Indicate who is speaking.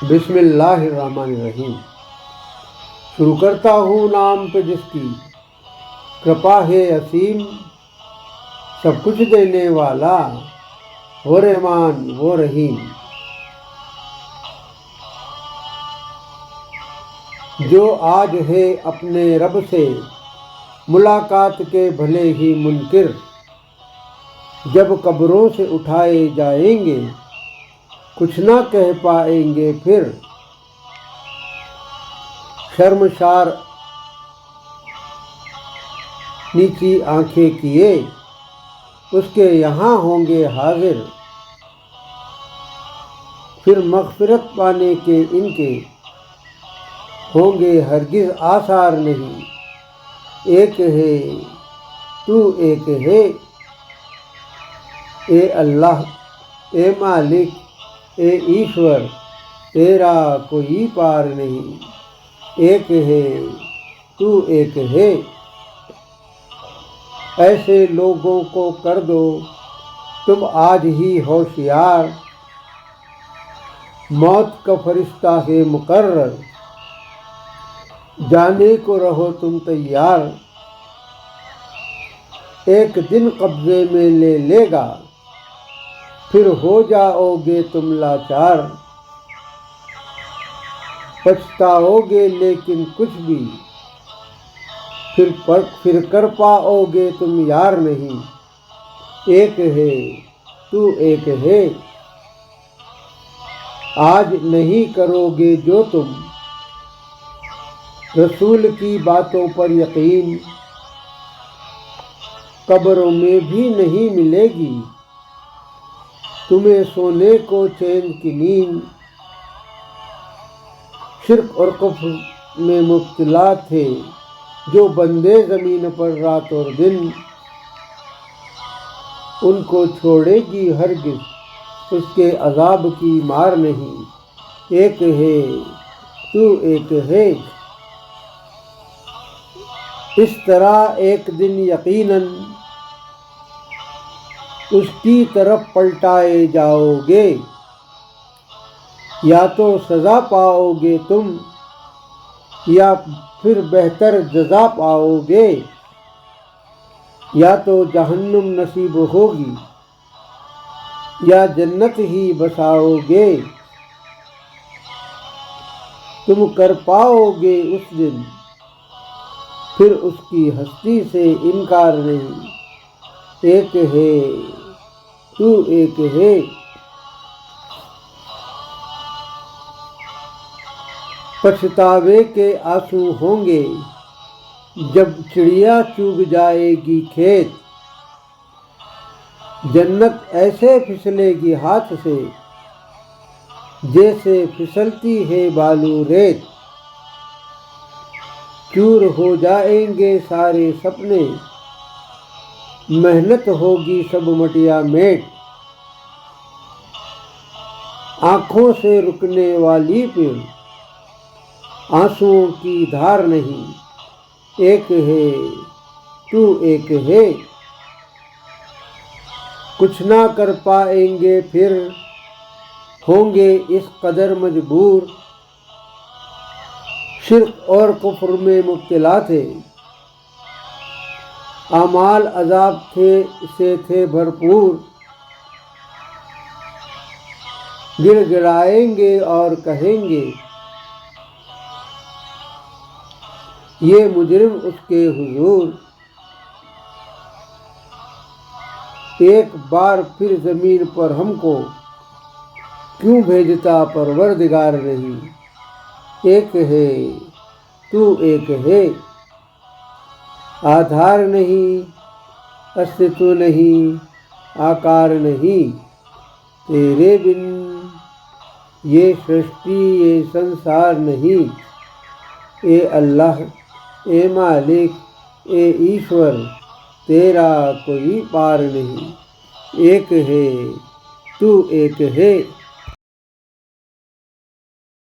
Speaker 1: بسم اللہ الرحمن الرحیم۔ شروع کرتا ہوں نام پہ جس کی کرپا ہے اسیم، سب کچھ دینے والا وہ رحمان وہ رحیم۔ جو آج ہے اپنے رب سے ملاقات کے بھلے ہی منکر، جب قبروں سے اٹھائے جائیں گے کچھ نہ کہہ پائیں گے پھر۔ شرمسار نیچی آنکھیں کیے اس کے یہاں ہوں گے حاضر، پھر مغفرت پانے کے ان کے ہوں گے ہرگز آثار نہیں۔ ایک ہے تو ایک ہے اے اللہ اے مالک اے ایشور، تیرا کوئی پار نہیں۔ ایک ہے تو ایک ہے، ایسے لوگوں کو کر دو تم آج ہی ہوشیار۔ موت کا فرشتہ ہے مقرر، جانے کو رہو تم تیار۔ ایک دن قبضے میں لے لے گا پھر ہو جاؤ گے تم لاچار۔ پچھتاؤ گے لیکن کچھ بھی پھر کر پاؤ گے تم یار نہیں۔ ایک ہے تو ایک ہے، آج نہیں کرو گے جو تم رسول کی باتوں پر یقین، قبروں میں بھی نہیں ملے گی تمہیں سونے کو چین کی نیند۔ شرک اور کفر میں مبتلا تھے جو بندے زمین پر رات اور دن، ان کو چھوڑے گی ہرگز اس کے عذاب کی مار نہیں۔ ایک ہے تو ایک ہے، اس طرح ایک دن یقیناً اس کی طرف پلٹائے جاؤ گے، یا تو سزا پاؤ گے تم یا پھر بہتر جزا پاؤ گے، یا تو جہنم نصیب ہوگی یا جنت ہی بساؤ گے۔ تم کر پاؤ گے اس دن پھر اس کی ہستی سے انکار نہیں۔ ایک ہے تو ایک ہے، پچھتاوے کے آنسو ہوں گے جب چڑیا چگ جائے گی کھیت۔ جنت ایسے پھسلے گی ہاتھ سے جیسے پھسلتی ہے بالو ریت۔ چور ہو جائیں گے سارے سپنے، محنت ہوگی سب مٹیا میٹ۔ آنکھوں سے رکنے والی پھر آنسوؤں کی دھار نہیں۔ ایک ہے تو ایک ہے، کچھ نہ کر پائیں گے پھر ہوں گے اس قدر مجبور۔ شرک اور کفر میں مبتلا تھے، اعمال عذاب سے تھے بھرپور۔ گڑ گڑائیں گے اور کہیں گے یہ مجرم اس کے حضور۔ ایک بار پھر زمین پر ہم کو کیوں بھیجتا پروردگار نہیں۔ ایک ہے تو ایک ہے، آدھار نہیں استتو نہیں آکار نہیں، تیرے بن یہ سرشٹی یہ سنسار نہیں۔ اے اللہ اے مالک اے ایشور، تیرا کوئی پار نہیں۔ ایک ہے تو ایک ہے۔